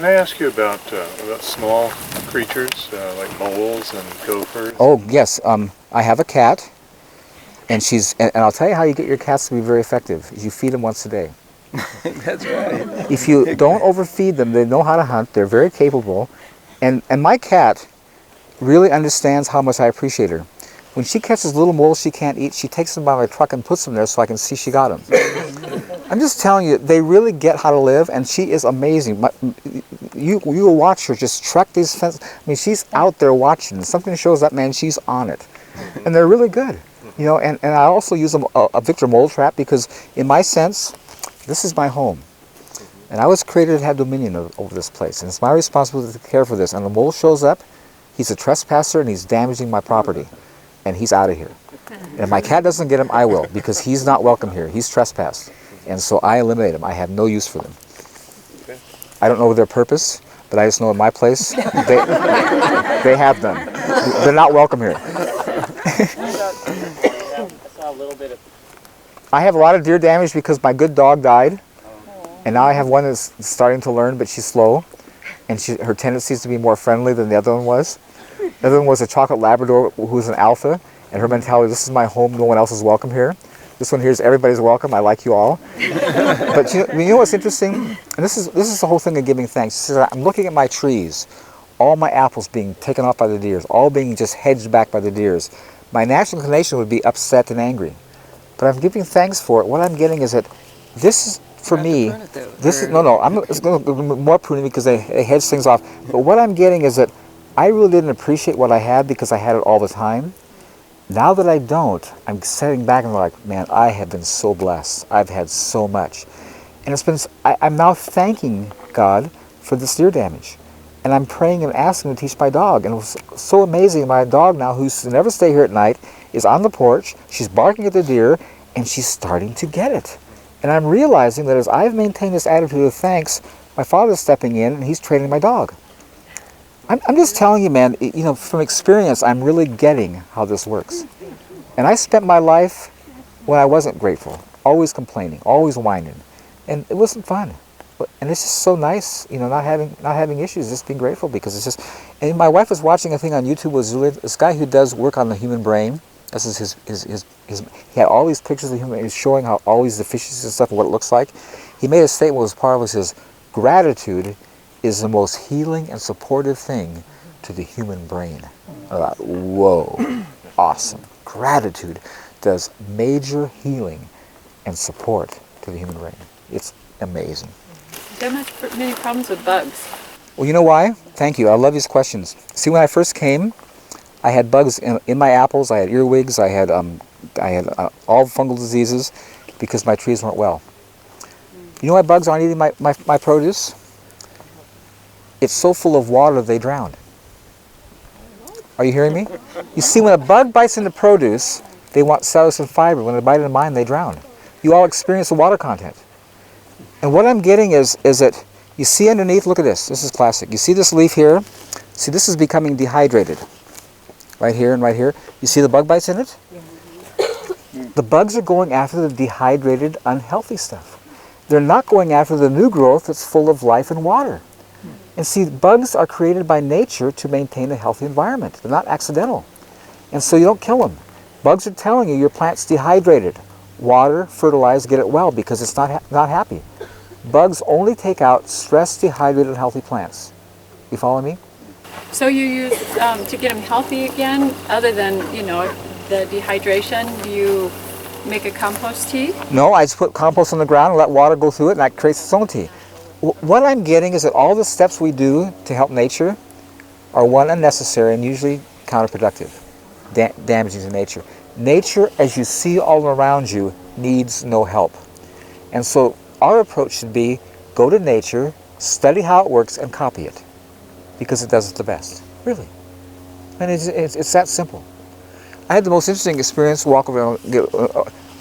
Can I ask you about small creatures like moles and gophers? Oh, yes. I have a cat, and and I'll tell you how you get your cats to be very effective. Is you feed them once a day. That's right. If you don't overfeed them, they know how to hunt. They're very capable. And my cat really understands how much I appreciate her. When she catches little moles she can't eat, she takes them by my truck and puts them there so I can see she got them. I'm just telling you, they really get how to live, and she is amazing. You will watch her just truck these fences. I mean, she's out there watching. Something shows up, man, she's on it. And they're really good. You know, and I also use a Victor mole trap because, in my sense, this is my home. And I was created to have dominion over this place. And it's my responsibility to care for this. And the mole shows up, he's a trespasser and he's damaging my property. And he's out of here. And if my cat doesn't get him, I will, because he's not welcome here. He's trespassed. And so I eliminate them. I have no use for them. I don't know their purpose, but I just know in my place, they have them. They're not welcome here. I have a lot of deer damage because my good dog died. And now I have one that's starting to learn, but she's slow. And her tendency is to be more friendly than the other one was. The other one was a chocolate Labrador who's an alpha, and her mentality, this is my home, no one else is welcome here. This one here is everybody's welcome, I like you all. But you know what's interesting? And this is the whole thing of giving thanks. She says, I'm looking at my trees, all my apples being taken off by the deers, all being just hedged back by the deers. My natural inclination would be upset and angry. But I'm giving thanks for it. What I'm getting is that this is, for me, this is, it's going to be more pruning because they hedge things off. But what I'm getting is that I really didn't appreciate what I had because I had it all the time. Now that I don't, I'm sitting back and like, man, I have been so blessed. I've had so much. And it's been, I'm now thanking God for this deer damage. And I'm praying and asking him to teach my dog. And it was so amazing. My dog now, who's never stay here at night, is on the porch. She's barking at the deer, and she's starting to get it. And I'm realizing that as I've maintained this attitude of thanks, my father's stepping in, and he's training my dog. I'm just telling you, man, you know, from experience, I'm really getting how this works. And I spent my life when I wasn't grateful, always complaining, always whining. And it wasn't fun. And it's just so nice, you know, not having issues, just being grateful, because it's just, and my wife was watching a thing on YouTube, was really, this guy who does work on the human brain. This is he had all these pictures of the human brain, showing how all these deficiencies and stuff and what it looks like. He made a statement that was powerful. He says, gratitude is the most healing and supportive thing to the human brain. I thought, whoa, awesome. Gratitude does major healing and support to the human brain. It's amazing. Don't have many problems with bugs. Well, you know why? Thank you. I love these questions. See, when I first came, I had bugs in my apples. I had earwigs. I had all fungal diseases because my trees weren't well. You know why bugs aren't eating my produce? It's so full of water they drown. Are you hearing me? You see, when a bug bites into produce, they want cellulose and fiber. When they bite into mine, they drown. You all experience the water content. And what I'm getting is that, you see underneath, look at this. This is classic. You see this leaf here? See, this is becoming dehydrated. Right here and right here. You see the bug bites in it? The bugs are going after the dehydrated, unhealthy stuff. They're not going after the new growth that's full of life and water. And see, bugs are created by nature to maintain a healthy environment. They're not accidental. And so you don't kill them. Bugs are telling you your plant's dehydrated. Water, fertilize, get it well, because it's not happy. Bugs only take out stressed, dehydrated, healthy plants. You follow me? So you use, to get them healthy again, other than, you know, the dehydration, do you make a compost tea? No, I just put compost on the ground and let water go through it, and that creates its own tea. What I'm getting is that all the steps we do to help nature are, one, unnecessary and usually counterproductive, damaging to nature. Nature, as you see all around you, needs no help. And so our approach should be, go to nature, study how it works, and copy it, because it does it the best. Really. And it's that simple. I had the most interesting experience walking around.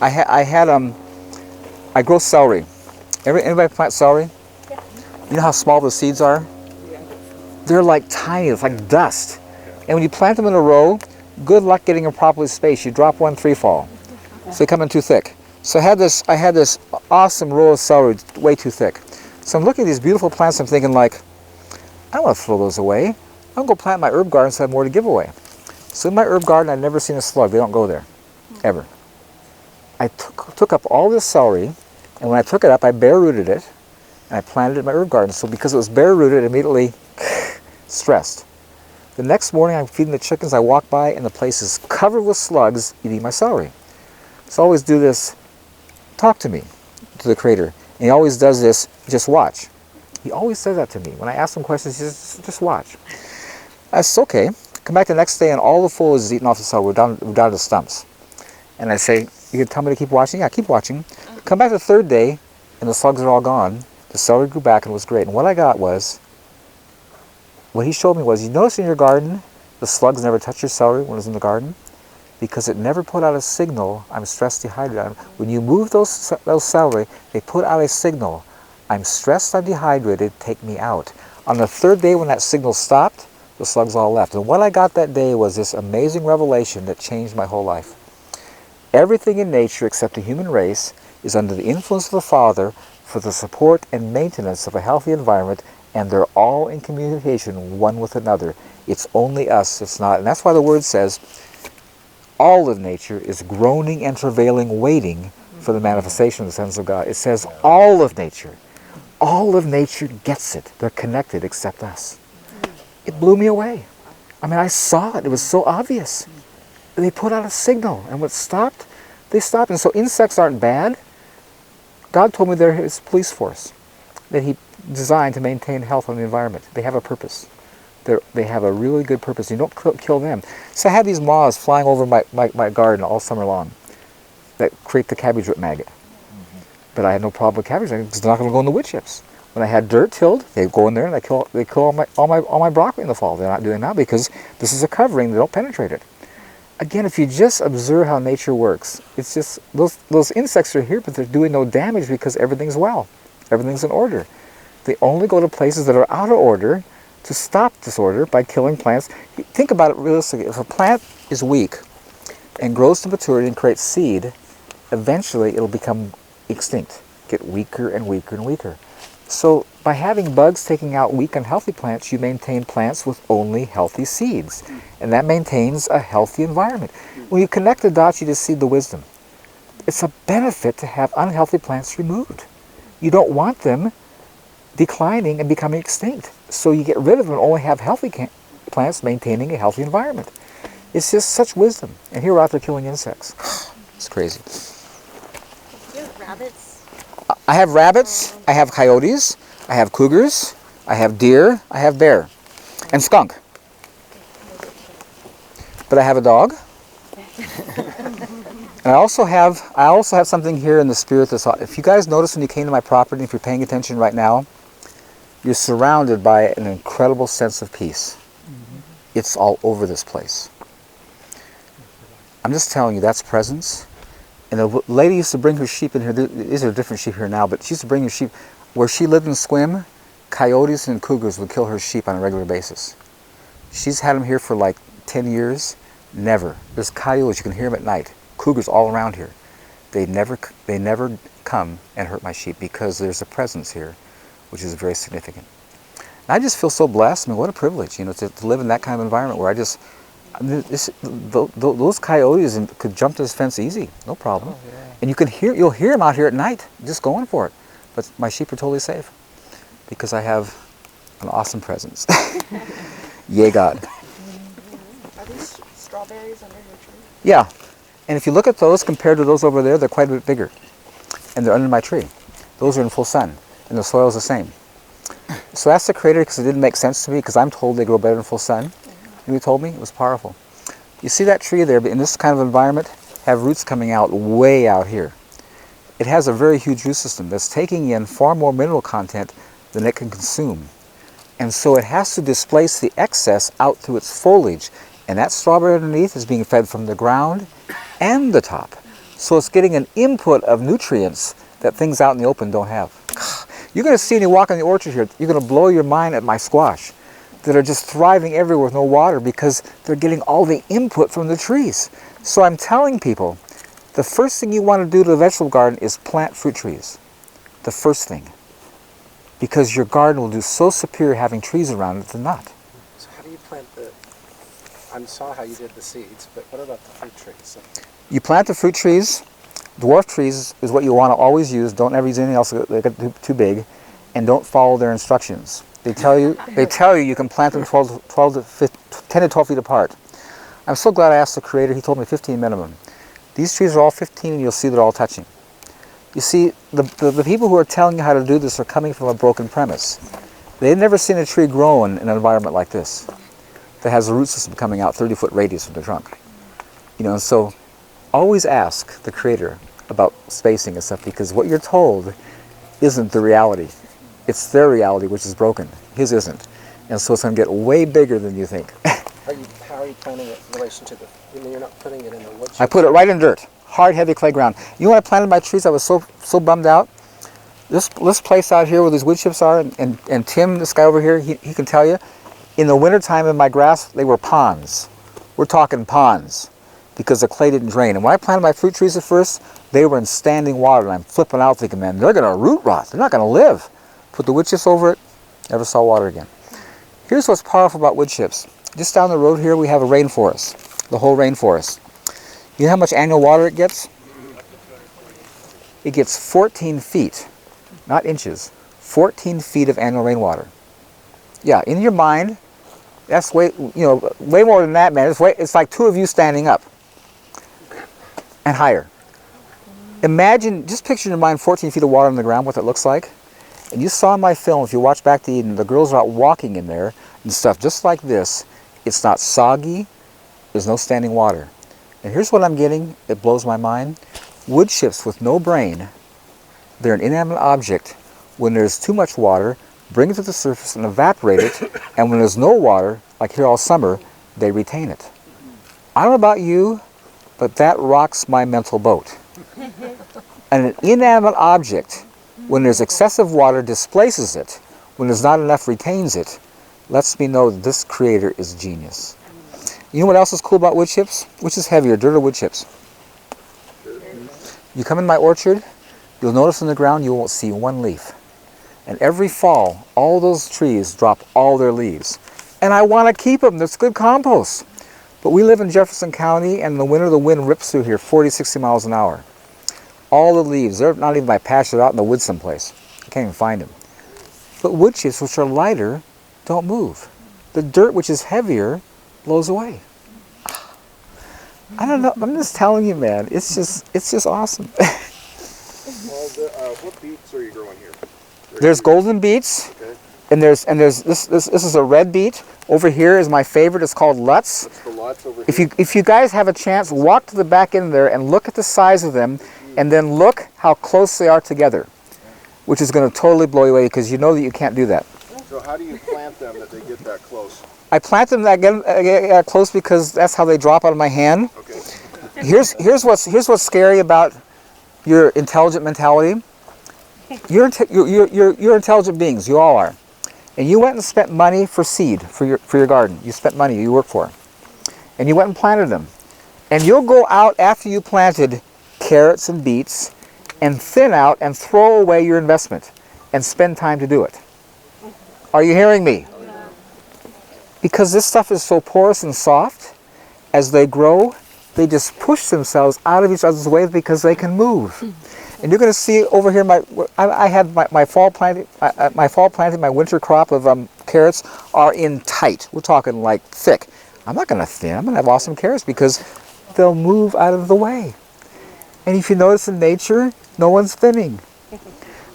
I grow celery. Anybody plant celery? You know how small the seeds are? They're like tiny, it's like dust. And when you plant them in a row, good luck getting them properly spaced. You drop one, 3 fall. So they come in too thick. So I had this awesome row of celery, way too thick. So I'm looking at these beautiful plants, I'm thinking like, I don't want to throw those away. I'm going to go plant my herb garden so I have more to give away. So in my herb garden, I've never seen a slug. They don't go there, ever. I took up all this celery, and when I took it up, I bare rooted it, and I planted it in my herb garden. So because it was bare rooted, immediately stressed. The next morning, I'm feeding the chickens. I walk by, and the place is covered with slugs eating my celery. So I always do this, talk to me, to the Creator. And he always does this, just watch. He always says that to me. When I ask him questions, he says, just watch. I said, okay. Come back the next day, and all the foliage is eaten off the celery. We're down to the stumps. And I say, you can tell me to keep watching? Yeah, keep watching. Come back the third day, and the slugs are all gone. The celery grew back, and it was great. And what I got was, what he showed me was, you notice in your garden, the slugs never touch your celery when it was in the garden? Because it never put out a signal, I'm stressed, dehydrated. When you move those celery, they put out a signal, I'm stressed, I'm dehydrated, take me out. On the third day when that signal stopped, the slugs all left. And what I got that day was this amazing revelation that changed my whole life. Everything in nature except the human race is under the influence of the Father for the support and maintenance of a healthy environment, and they're all in communication one with another. It's only us, it's not. And that's why the Word says, all of nature is groaning and travailing, waiting for the manifestation of the sons of God. It says all of nature. All of nature gets it. They're connected except us. It blew me away. I mean, I saw it. It was so obvious. They put out a signal, and when it stopped, they stopped. And so insects aren't bad. God told me they're His police force that He designed to maintain health on the environment. They have a purpose. They have a really good purpose. You don't kill them. So I had these moths flying over my garden all summer long that create the cabbage root maggot. But I had no problem with cabbage because they're not going to go in the wood chips. When I had dirt tilled, they go in there and they kill all my broccoli in the fall. They're not doing that because this is a covering. They don't penetrate it. Again, if you just observe how nature works, it's just those insects are here, but they're doing no damage because everything's well. Everything's in order. They only go to places that are out of order to stop disorder by killing plants. Think about it realistically. If a plant is weak and grows to maturity and creates seed, eventually it'll become extinct, get weaker and weaker and weaker. So by having bugs taking out weak, unhealthy plants, you maintain plants with only healthy seeds. And that maintains a healthy environment. When you connect the dots, you just see the wisdom. It's a benefit to have unhealthy plants removed. You don't want them declining and becoming extinct. So you get rid of them and only have healthy plants maintaining a healthy environment. It's just such wisdom. And here we're out there killing insects. It's crazy. You have rabbits? I have rabbits, I have coyotes, I have cougars, I have deer, I have bear, and skunk. But I have a dog. And I also have something here in the spirit that's, if you guys notice when you came to my property, if you're paying attention right now, you're surrounded by an incredible sense of peace. It's all over this place. I'm just telling you, that's presence. And the lady used to bring her sheep in here. These are different sheep here now, but she used to bring her sheep. Where she lived and swim, coyotes and cougars would kill her sheep on a regular basis. She's had them here for like 10 years. Never. There's coyotes, you can hear them at night. Cougars all around here. They never come and hurt my sheep because there's a presence here, which is very significant. And I just feel so blessed. I mean, what a privilege, to live in that kind of environment where those coyotes could jump this fence easy, no problem. Oh, yeah. And you'll hear them out here at night, just going for it. But my sheep are totally safe because I have an awesome presence. Yay, God. Are these strawberries under your tree? Yeah, and if you look at those compared to those over there, they're quite a bit bigger, and they're under my tree. Those are in full sun, and the soil is the same. So ask the Creator, because it didn't make sense to me, because I'm told they grow better in full sun. And he told me it was powerful. You see that tree there, but in this kind of environment, have roots coming out way out here. It has a very huge root system that's taking in far more mineral content than it can consume. And so it has to displace the excess out through its foliage. And that strawberry underneath is being fed from the ground and the top. So it's getting an input of nutrients that things out in the open don't have. You're going to see when you walk in the orchard here, you're going to blow your mind at my squash that are just thriving everywhere with no water because they're getting all the input from the trees. So I'm telling people, the first thing you want to do to a vegetable garden is plant fruit trees. The first thing. because your garden will do so superior having trees around it than not. So how do you plant the, I saw how you did the seeds, but what about the fruit trees? So, You plant the fruit trees. Dwarf trees is what you want to always use. Don't ever use anything else that get too big, and don't follow their instructions. They tell you you can plant them 10 to 12 feet apart. I'm so glad I asked the creator. He told me 15 minimum. These trees are all 15, and you'll see they're all touching. You see, the people who are telling you how to do this are coming from a broken premise. They've never seen a tree grown in an environment like this that has a root system coming out 30-foot radius from the trunk. You know, so always ask the creator about spacing and stuff, because what you're told isn't the reality. It's their reality which is broken. His isn't. And so it's going to get way bigger than you think. how are you planting it in relation to the, you know, you're not putting it in the wood I put it right in dirt. Hard, heavy clay ground. You know when I planted my trees, I was so bummed out. This place out here where these wood chips are, and Tim, this guy over here, he can tell you, in the wintertime in my grass, they were ponds. We're talking ponds, because the clay didn't drain. And when I planted my fruit trees at first, they were in standing water, and I'm flipping out thinking, man, they're going to root rot. They're not going to live. Put the wood chips over it, never saw water again. Here's what's powerful about wood chips. Just down the road here, we have a rainforest, the whole rainforest. You know how much annual water it gets? It gets 14 feet, not inches, 14 feet of annual rainwater. Yeah, in your mind, that's way more than that, man. It's like two of you standing up and higher. Imagine, just picture in your mind 14 feet of water on the ground, what that looks like. And you saw in my film, if you watch Back to Eden, the girls are out walking in there and stuff just like this. It's not soggy. There's no standing water. And here's what I'm getting that blows my mind. Wood chips with no brain, they're an inanimate object. When there's too much water, bring it to the surface and evaporate it. And when there's no water, like here all summer, they retain it. I don't know about you, but that rocks my mental boat. And an inanimate object, when there's excessive water, displaces it. When there's not enough, retains it. Lets me know that this creator is genius. You know what else is cool about wood chips? Which is heavier, dirt or wood chips? You come in my orchard, you'll notice on the ground you won't see one leaf. And every fall, all those trees drop all their leaves. And I want to keep them. That's good compost. But we live in Jefferson County, and in the winter the wind rips through here 40, 60 miles an hour. All the leaves, they're not even my patch, they're out in the woods someplace. I can't even find them. But wood chips, which are lighter, don't move. The dirt, which is heavier, blows away. I don't know, I'm just telling you, man, it's just awesome. Well, what beets are you growing here? There's golden beets, Okay. and there's this is a red beet. Over here is my favorite, it's called Lutz. What's the lots over here? If you guys have a chance, walk to the back end there and look at the size of them, and then look how close they are together, which is going to totally blow you away, because you know that you can't do that. So how do you plant them that they get that close? I plant them that get close because that's how they drop out of my hand. Okay. Here's what's scary about your intelligent mentality. You're intelligent beings. You all are, and you went and spent money for seed for your garden. You spent money. You worked for it, and you went and planted them. And you'll go out after you planted carrots and beets, and thin out and throw away your investment, and spend time to do it. Are you hearing me? Because this stuff is so porous and soft, as they grow, they just push themselves out of each other's way because they can move. And you're going to see over here, I had my fall planting, my winter crop of carrots are in tight. We're talking like thick. I'm not going to thin. I'm going to have awesome carrots because they'll move out of the way. And if you notice in nature, no one's thinning.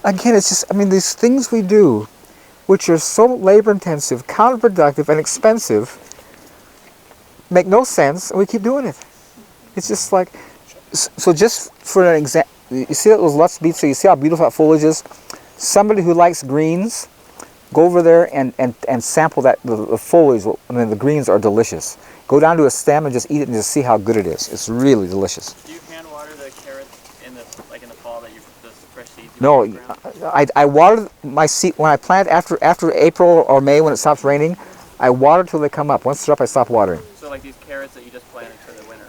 Again, it's just, I mean, these things we do, which are so labor-intensive, counterproductive, and expensive, make no sense, and we keep doing it. It's just like, so just for an example, you see those Lutz beets, so you see how beautiful that foliage is? Somebody who likes greens, go over there and sample that, the foliage. I mean, the greens are delicious. Go down to a stem and just eat it and just see how good it is. It's really delicious. Do you hand water the carrots in the fall that you put the fresh seeds? No, I water my seed when I plant after April or May when it stops raining. I water till they come up. Once they're up, I stop watering. So like these carrots that you just planted for the winter.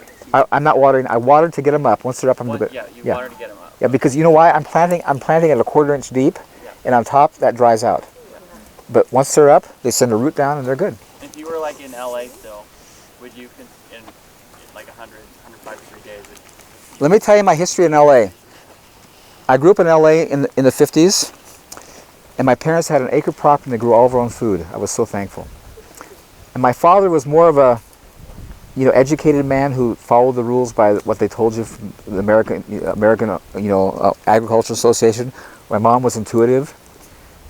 I'm not watering. I water to get them up. Once they're up, I'm Water to get them up. Yeah, because you know why? I'm planting at a 1/4 inch deep, and on top that dries out. But once they're up, they send a root down and they're good. If you were like in LA still, would you in like 105 degree days? Let me tell you my history in LA. I grew up in LA in the 50s, and my parents had an acre property and they grew all of our own food. I was so thankful. And my father was more of a, educated man who followed the rules by what they told you from the American Agricultural Association. My mom was intuitive.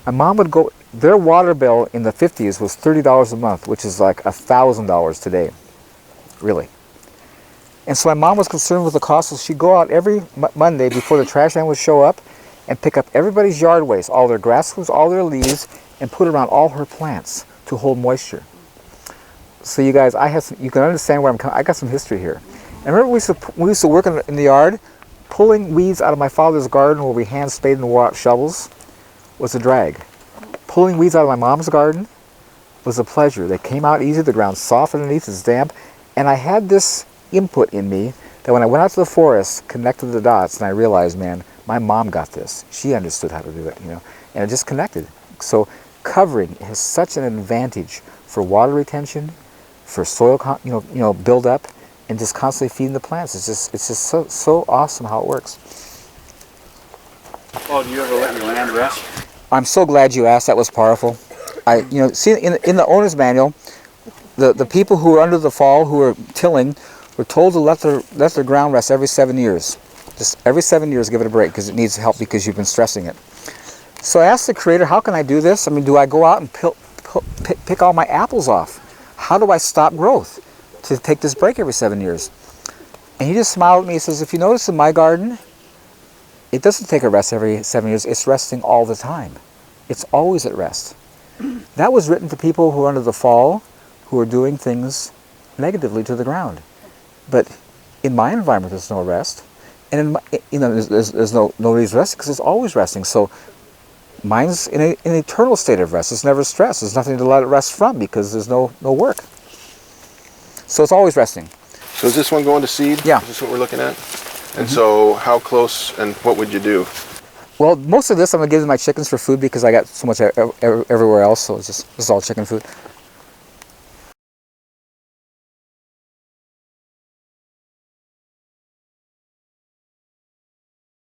My mom would go, their water bill in the 50s was $30 a month, which is like $1,000 today, really. And so my mom was concerned with the cost, so she'd go out every Monday before the trash man would show up and pick up everybody's yard waste, all their grass roots, all their leaves, and put it around all her plants to hold moisture. So you guys, you can understand where I'm coming. I got some history here. And remember we used to work in the yard, pulling weeds out of my father's garden where we hand spaded and wore out shovels was a drag. Pulling weeds out of my mom's garden was a pleasure. They came out easy, the ground's soft underneath, it's damp, and I had this input in me that when I went out to the forest, connected the dots, and I realized, man, my mom got this. She understood how to do it, and it just connected. So covering has such an advantage for water retention, for soil, build up, and just constantly feeding the plants. It's just so awesome how it works. Oh, do you ever let your land rest? I'm so glad you asked. That was powerful. See in the owner's manual, the people who were under the fall, who were tilling, were told to let their ground rest every 7 years. Just every 7 years, give it a break because it needs help because you've been stressing it. So I asked the Creator, how can I do this? I mean, do I go out and pick all my apples off? How do I stop growth to take this break every 7 years? And he just smiled at me. He says, if you notice in my garden, it doesn't take a rest every 7 years. It's resting all the time. It's always at rest. That was written to people who are under the fall, who are doing things negatively to the ground. But in my environment, there's no rest, and there's nobody's resting because it's always resting. So mine's in an eternal state of rest. It's never stressed. There's nothing to let it rest from because there's no work. So it's always resting. So is this one going to seed? Yeah. Is this what we're looking at? And so how close and what would you do? Well, most of this I'm going to give to my chickens for food because I got so much everywhere else, so this is all chicken food.